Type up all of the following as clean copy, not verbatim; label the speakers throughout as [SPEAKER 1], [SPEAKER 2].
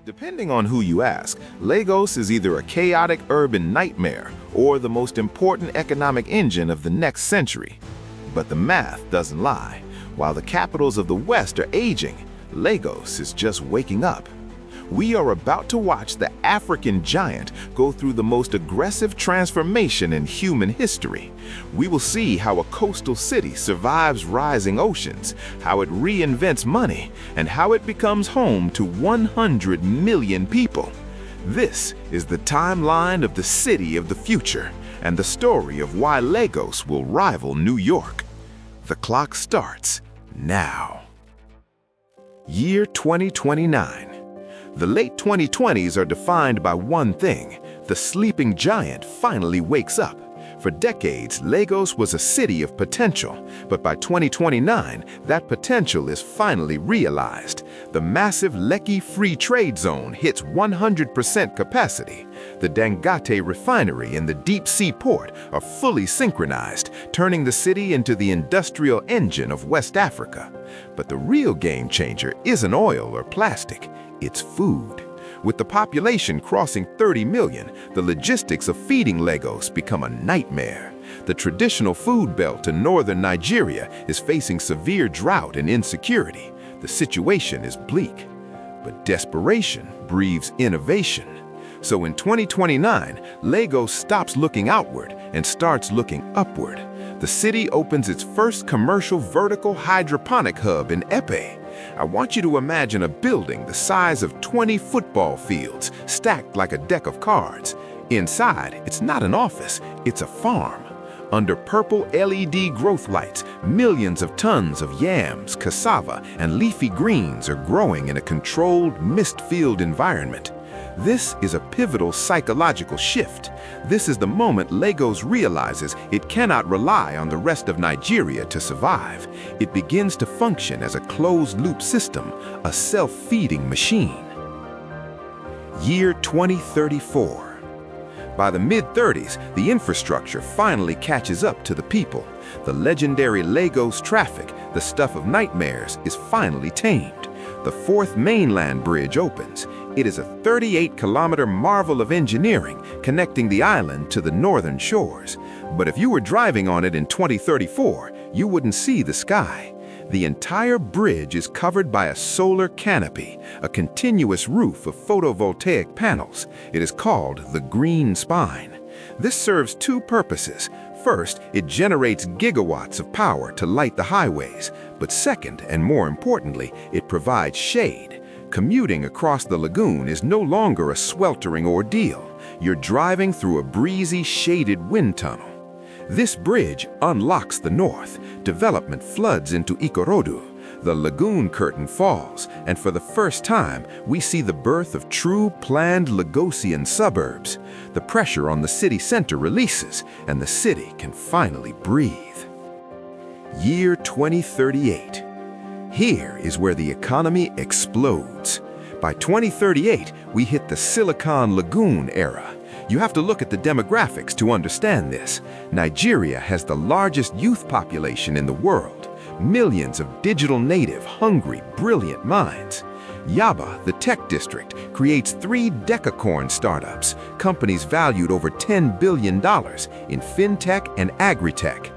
[SPEAKER 1] Depending on who you ask, Lagos is either a chaotic urban nightmare or the most important economic engine of the next century. But the math doesn't lie. While the capitals of the West are aging, Lagos is just waking up. We are about to watch the African giant go through the most aggressive transformation in human history. We will see how a coastal city survives rising oceans, how it reinvents money, and how it becomes home to 100 million people. This is the timeline of the city of the future and the story of why Lagos will rival New York. The clock starts now. Year 2029. The late 2020s are defined by one thing: the sleeping giant finally wakes up. For decades, Lagos was a city of potential, but by 2029, that potential is finally realized. The massive Lekki Free Trade Zone hits 100% capacity. The Dangote refinery and the deep-sea port are fully synchronized, turning the city into the industrial engine of West Africa. But the real game changer isn't oil or plastic. It's food. With the population crossing 30 million, the logistics of feeding Lagos become a nightmare. The traditional food belt in northern Nigeria is facing severe drought and insecurity. The situation is bleak. But desperation breeds innovation. So in 2029, Lagos stops looking outward and starts looking upward. The city opens its first commercial vertical hydroponic hub in Epe. I want you to imagine a building the size of 20 football fields, stacked like a deck of cards. Inside, it's not an office, it's a farm. Under purple LED growth lights, millions of tons of yams, cassava, and leafy greens are growing in a controlled, mist-filled environment. This is a pivotal psychological shift. This is the moment Lagos realizes it cannot rely on the rest of Nigeria to survive. It begins to function as a closed-loop system, a self-feeding machine. Year 2034. By the mid-30s, the infrastructure finally catches up to the people. The legendary Lagos traffic, the stuff of nightmares, is finally tamed. The fourth Mainland bridge opens. It is a 38-kilometer marvel of engineering connecting the island to the northern shores. But if you were driving on it in 2034, you wouldn't see the sky. The entire bridge is covered by a solar canopy, a continuous roof of photovoltaic panels. It is called the green spine. This serves two purposes. First, it generates gigawatts of power to light the highways. But second, and more importantly, it provides shade. Commuting across the lagoon is no longer a sweltering ordeal. You're driving through a breezy, shaded wind tunnel. This bridge unlocks the north. Development floods into Ikorodu. The lagoon curtain falls, and for the first time, we see the birth of true planned Lagosian suburbs. The pressure on the city center releases, and the city can finally breathe. Year 2038. Here is where the economy explodes. By 2038, we hit the Silicon Lagoon era. You have to look at the demographics to understand this. Nigeria has the largest youth population in the world. Millions of digital native, hungry, brilliant minds. Yaba, the tech district, creates 3 decacorn startups, companies valued over $10 billion in fintech and agri-tech.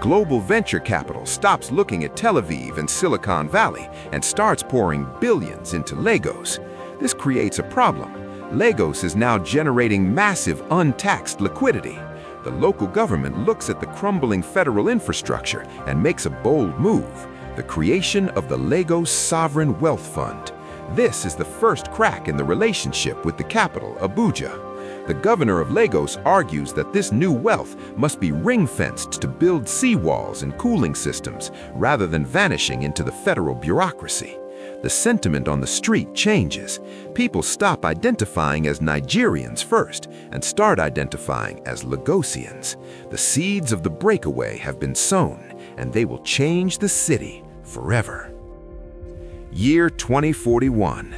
[SPEAKER 1] Global venture capital stops looking at Tel Aviv and Silicon Valley and starts pouring billions into Lagos. This creates a problem. Lagos is now generating massive untaxed liquidity. The local government looks at the crumbling federal infrastructure and makes a bold move: the creation of the Lagos Sovereign Wealth Fund. This is the first crack in the relationship with the capital, Abuja. The governor of Lagos argues that this new wealth must be ring-fenced to build seawalls and cooling systems rather than vanishing into the federal bureaucracy. The sentiment on the street changes. People stop identifying as Nigerians first and start identifying as Lagosians. The seeds of the breakaway have been sown, and they will change the city forever. Year 2041.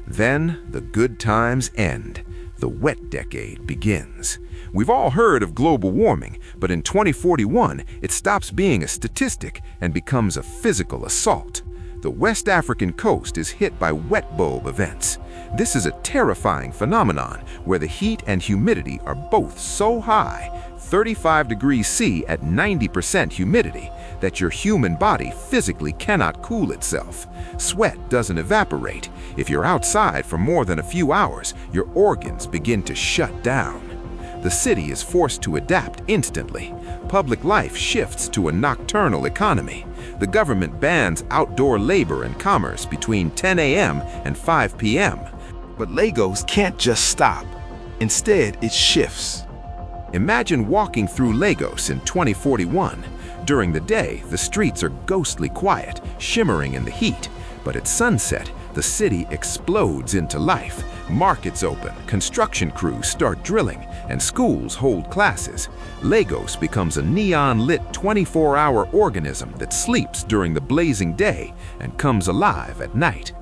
[SPEAKER 1] Then the good times end. The wet decade begins. We've all heard of global warming, but in 2041, it stops being a statistic and becomes a physical assault. The West African coast is hit by wet bulb events.
[SPEAKER 2] This is a terrifying phenomenon where the heat and humidity are both so high, 35 degrees C at 90% humidity, that your human body physically cannot cool itself. Sweat doesn't evaporate. If you're outside for more than a few hours, your organs begin to shut down. The city is forced to adapt instantly. Public life shifts to a nocturnal economy. The government bans outdoor labor and commerce between 10 a.m. and 5 p.m.
[SPEAKER 1] But Lagos can't just stop. Instead, it shifts.
[SPEAKER 2] Imagine walking through Lagos in 2041. During the day, the streets are ghostly quiet, shimmering in the heat. But at sunset, the city explodes into life. Markets open, construction crews start drilling, and schools hold classes. Lagos becomes a neon-lit 24-hour organism that sleeps during the blazing day and comes alive at night.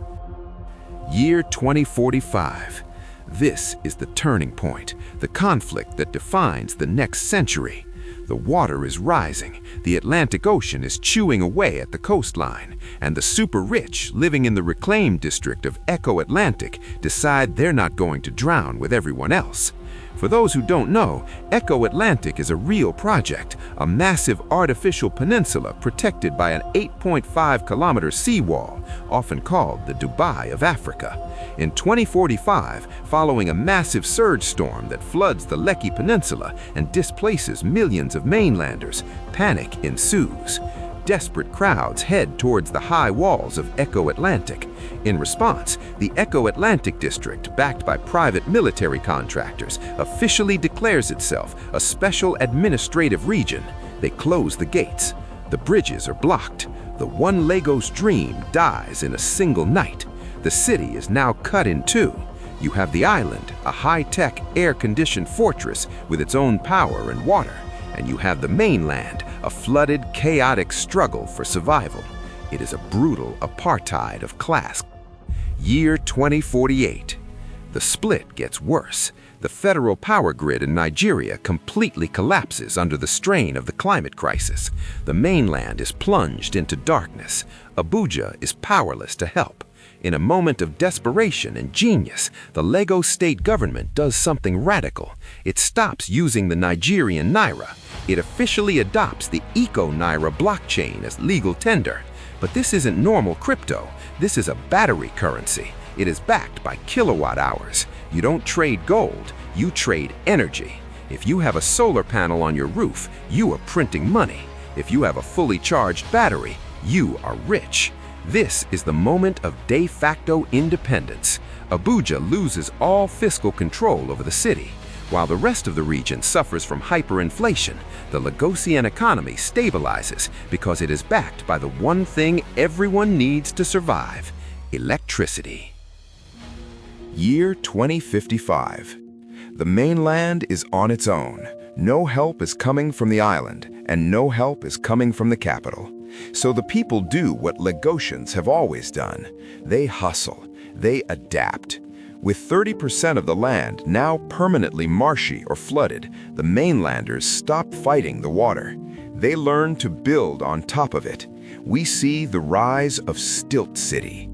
[SPEAKER 2] Year 2045. This is the turning point, the conflict that defines the next century. The water is rising, the Atlantic Ocean is chewing away at the coastline, and the super-rich living in the reclaimed district of Eko Atlantic decide they're not going to drown with everyone else. For those who don't know, Eko Atlantic is a real project, a massive artificial peninsula protected by an 8.5-kilometer seawall, often called the Dubai of Africa. In 2045, following a massive surge storm that floods the Lekki Peninsula and displaces millions of mainlanders, panic ensues. Desperate crowds head towards the high walls of Eko Atlantic. In response, the Eko Atlantic District, backed by private military contractors, officially declares itself a special administrative region. They close the gates. The bridges are blocked. The one Lagos dream dies in a single night. The city is now cut in two. You have the island, a high-tech, air-conditioned fortress with its own power and water. And you have the mainland, a flooded, chaotic struggle for survival. It is a brutal apartheid of class. Year 2048. The split gets worse. The federal power grid in Nigeria completely collapses under the strain of the climate crisis. The mainland is plunged into darkness. Abuja is powerless to help. In a moment of desperation and genius, the Lagos state government does something radical. It stops using the Nigerian naira. It officially adopts the Eco-Naira blockchain as legal tender. But this isn't normal crypto. This is a battery currency. It is backed by kilowatt hours. You don't trade gold, you trade energy. If you have a solar panel on your roof, you are printing money. If you have a fully charged battery, you are rich. This is the moment of de facto independence. Abuja loses all fiscal control over the city. While the rest of the region suffers from hyperinflation, the Lagosian economy stabilizes because it is backed by the one thing everyone needs to survive: electricity.
[SPEAKER 1] Year 2055. The mainland is on its own. No help is coming from the island, and no help is coming from the capital. So the people do what Lagosians have always done. They hustle. They adapt. With 30% of the land now permanently marshy or flooded, the mainlanders stop fighting the water. They learn to build on top of it. We see the rise of Stilt-City.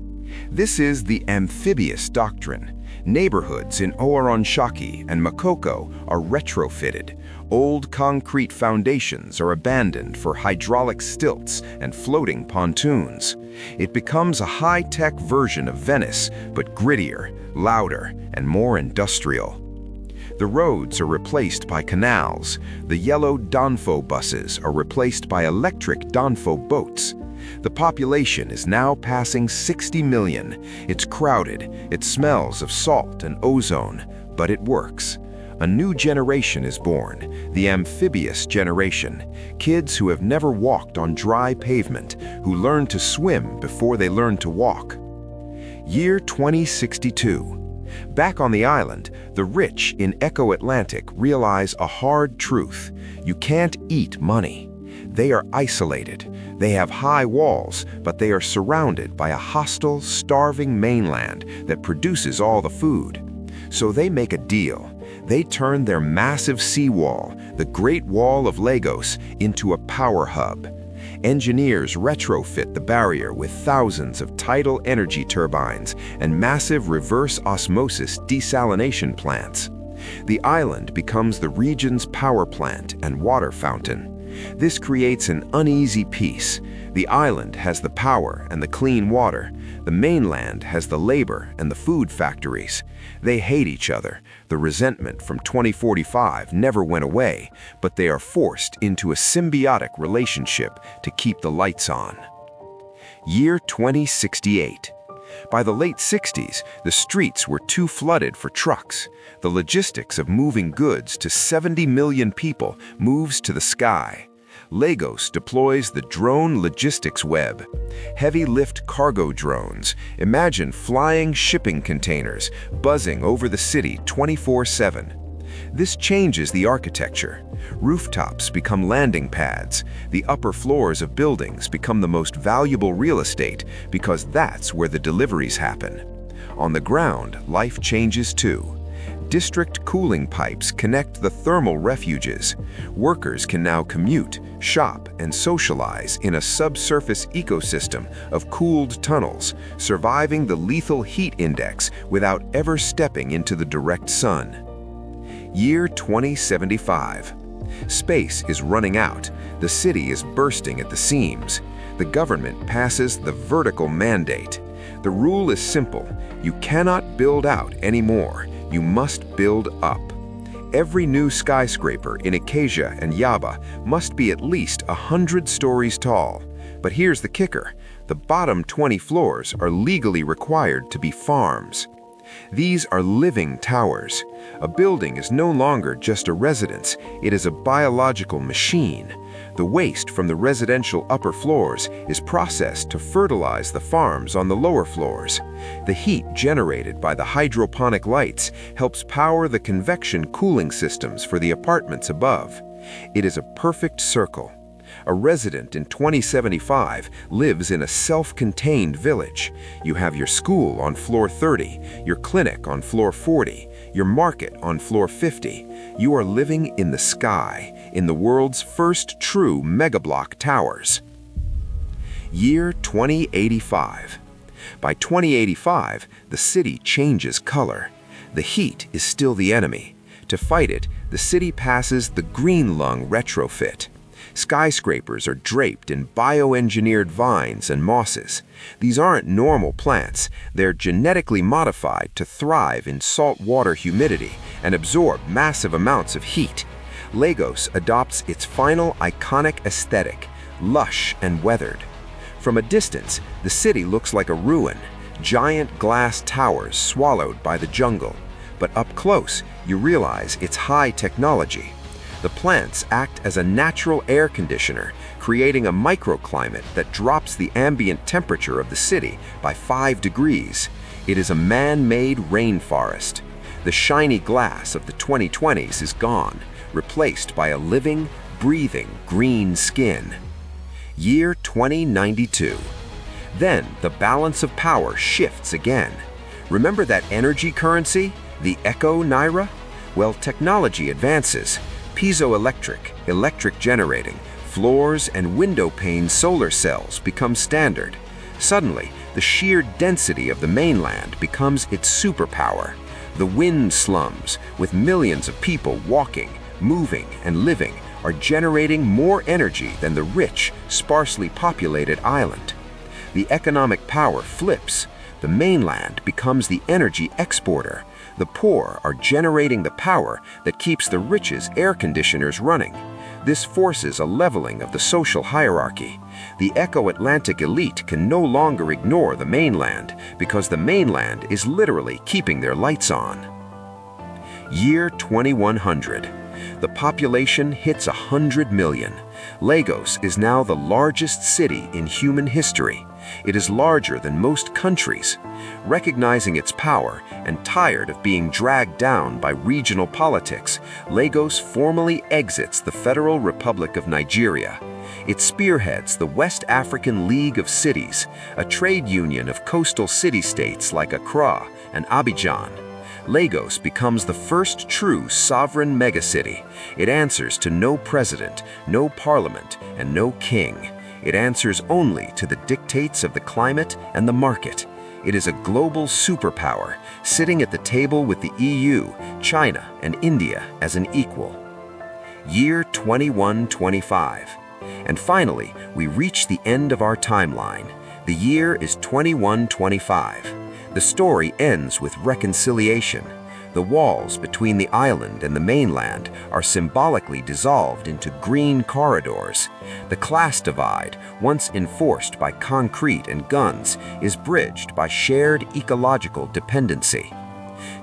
[SPEAKER 1] This is the amphibious doctrine. Neighborhoods in Oaronshaki and Makoko are retrofitted. Old concrete foundations are abandoned for hydraulic stilts and floating pontoons. It becomes a high-tech version of Venice, but grittier, louder, and more industrial. The roads are replaced by canals. The yellow Danfo buses are replaced by electric Danfo boats. The population is now passing 60 million. It's crowded, it smells of salt and ozone, but it works. A new generation is born, the amphibious generation. Kids who have never walked on dry pavement, who learn to swim before they learn to walk. Year 2062. Back on the island, the rich in Eko Atlantic realize a hard truth. You can't eat money. They are isolated. They have high walls, but they are surrounded by a hostile, starving mainland that produces all the food. So they make a deal. They turn their massive seawall, the Great Wall of Lagos, into a power hub.
[SPEAKER 2] Engineers retrofit the barrier with thousands of tidal energy turbines and massive reverse osmosis desalination plants. The island becomes the region's power plant and water fountain. This creates an uneasy peace. The island has the power and the clean water. The mainland has the labor and the food factories. They hate each other. The resentment from 2045 never went away, but they are forced into a symbiotic relationship to keep the lights on. Year 2068. By the late 60s, the streets were too flooded for trucks. The logistics of moving goods to 70 million people moves to the sky. Lagos deploys the drone logistics web. Heavy lift cargo drones. Imagine flying shipping containers buzzing over the city 24/7. This changes the architecture. Rooftops become landing pads. The upper floors of buildings become the most valuable real estate because that's where the deliveries happen. On the ground, life changes too. District cooling pipes connect the thermal refuges. Workers can now commute, shop, and socialize in a subsurface ecosystem of cooled tunnels, surviving the lethal heat index without ever stepping into the direct sun. Year 2075. Space is running out. The city is bursting at the seams. The government passes the vertical mandate. The rule is simple. You cannot build out anymore. You must build up. Every new skyscraper in Acacia and Yaba must be at least 100 stories tall. But here's the kicker. The bottom 20 floors are legally required to be farms. These are living towers. A building is no longer just a residence, it is a biological machine. The waste from the residential upper floors is processed to fertilize the farms on the lower floors. The heat generated by the hydroponic lights helps power the convection cooling systems for the apartments above. It is a perfect circle. A resident in 2075 lives in a self-contained village. You have your school on floor 30, your clinic on floor 40, your market on floor 50. You are living in the sky, in the world's first true megablock towers. Year 2085. By 2085, the city changes color. The heat is still the enemy. To fight it, the city passes the green lung retrofit. Skyscrapers are draped in bioengineered vines and mosses. These aren't normal plants. They're genetically modified to thrive in saltwater humidity and absorb massive amounts of heat. Lagos adopts its final iconic aesthetic, lush and weathered. From a distance, the city looks like a ruin, giant glass towers swallowed by the jungle. But up close, you realize it's high technology. The plants act as a natural air conditioner, creating a microclimate that drops the ambient temperature of the city by 5 degrees. It is a man-made rainforest. The shiny glass of the 2020s is gone, replaced by a living, breathing green skin. Year 2092. Then the balance of power shifts again. Remember that energy currency, the Eko Naira? Well, technology advances. Piezoelectric, electric generating, floors and window pane solar cells become standard. Suddenly, the sheer density of the mainland becomes its superpower. The wind slums, with millions of people walking, moving, and living, are generating more energy than the rich, sparsely populated island. The economic power flips. The mainland becomes the energy exporter. The poor are generating the power that keeps the rich's air conditioners running. This forces a leveling of the social hierarchy. The Eko Atlantic elite can no longer ignore the mainland because the mainland is literally keeping their lights on. Year 2100. The population hits 100 million. Lagos is now the largest city in human history. It is larger than most countries. Recognizing its power and tired of being dragged down by regional politics, Lagos formally exits the Federal Republic of Nigeria. It spearheads the West African League of Cities, a trade union of coastal city-states like Accra and Abidjan. Lagos becomes the first true sovereign megacity. It answers to no president, no parliament, and no king.
[SPEAKER 3] It answers only to the dictates of the climate and the market. It is a global superpower, sitting at the table with the EU, China, and India as an equal. Year 2125. And finally, we reach the end of our timeline. The year is 2125. The story ends with reconciliation. The walls between the island and the mainland are symbolically dissolved into green corridors. The class divide, once enforced by concrete and guns, is bridged by shared ecological dependency.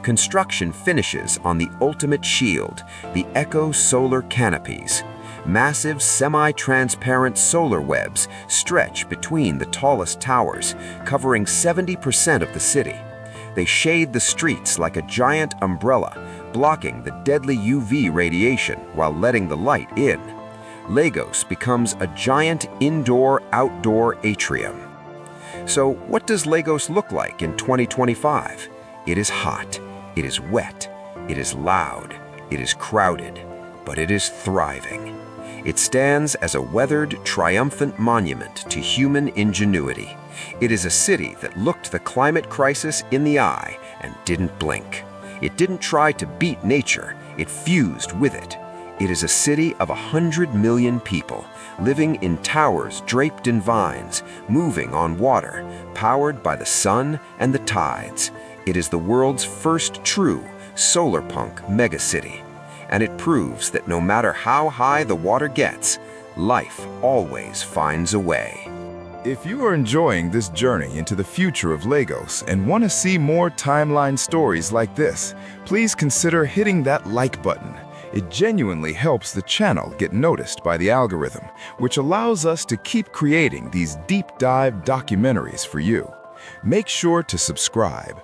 [SPEAKER 3] Construction finishes on the ultimate shield, the Eko solar canopies. Massive semi-transparent solar webs stretch between the tallest towers, covering 70% of the city. They shade the streets like a giant umbrella, blocking the deadly UV radiation while letting the light in. Lagos becomes a giant indoor-outdoor atrium. So what does Lagos look like in 2025? It is hot, it is wet, it is loud, it is crowded, but it is thriving. It stands as a weathered, triumphant monument to human ingenuity. It is a city that looked the climate crisis in the eye and didn't blink. It didn't try to beat nature, it fused with it. It is a city of 100 million people, living in towers draped in vines, moving on water, powered by the sun and the tides. It is the world's first true Solarpunk Megacity. And it proves that no matter how high the water gets, life always finds a way.
[SPEAKER 1] If you are enjoying this journey into the future of Lagos and want to see more timeline stories like this, please consider hitting that like button. It genuinely helps the channel get noticed by the algorithm, which allows us to keep creating these deep dive documentaries for you. Make sure to subscribe,